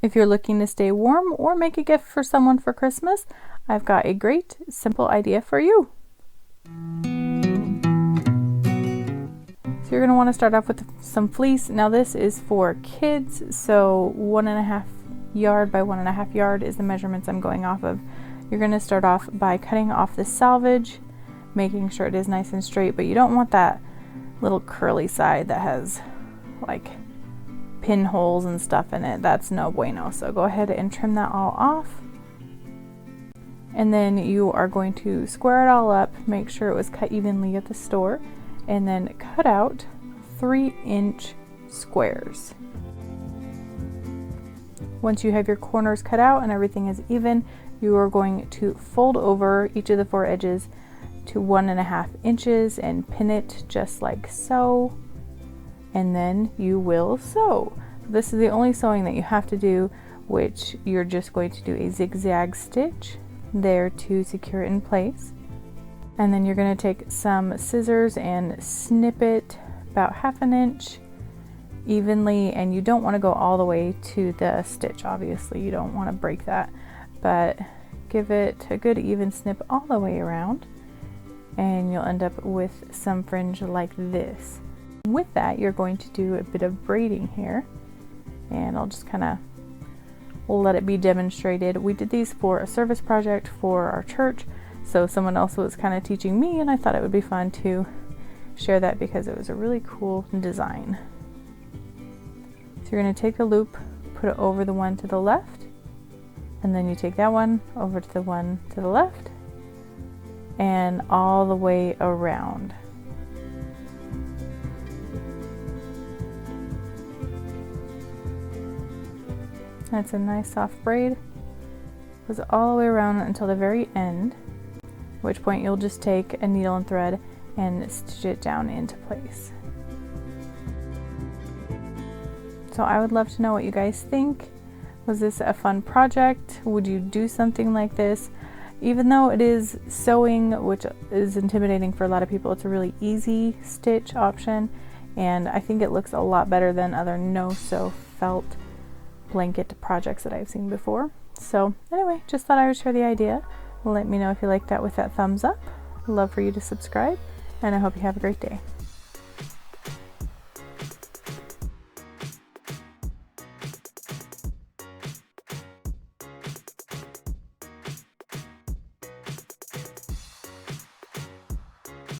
If you're looking to stay warm or make a gift for someone for Christmas, I've got a great, simple idea for you. So you're going to want to start off with some fleece. Now this is for kids, so 1.5 yard by 1.5 yard is the measurements I'm going off of. You're going to start off by cutting off the selvage, making sure it is nice and straight, but you don't want that little curly side that has like pinholes and stuff in it. That's no bueno. So go ahead and trim that all off. And then you are going to square it all up, make sure it was cut evenly at the store, and then cut out 3-inch squares. Once you have your corners cut out and everything is even, you are going to fold over each of the 4 edges to 1.5 inches and pin it just like so. And then you will sew. This is the only sewing that you have to do, which you're just going to do a zigzag stitch there to secure it in place. And then you're going to take some scissors and snip it about 1/2 inch evenly, and you don't want to go all the way to the stitch. Obviously you don't want to break that, but give it a good even snip all the way around and you'll end up with some fringe like this. With that, you're going to do a bit of braiding here, and I'll just kind of let it be demonstrated. We did these for a service project for our church, so someone else was kind of teaching me, and I thought it would be fun to share that because it was a really cool design. So you're going to take the loop, put it over the one to the left, and then you take that one over to the one to the left and all the way around. That's a nice soft braid. Goes all the way around until the very end, at which point you'll just take a needle and thread and stitch it down into place. So I would love to know what you guys think. Was this a fun project? Would you do something like this? Even though it is sewing, which is intimidating for a lot of people, it's a really easy stitch option, and I think it looks a lot better than other no-sew felt blanket projects that I've seen before. So anyway, just thought I would share the idea. Let me know if you like that with that thumbs up. Love for you to subscribe, and I hope you have a great day.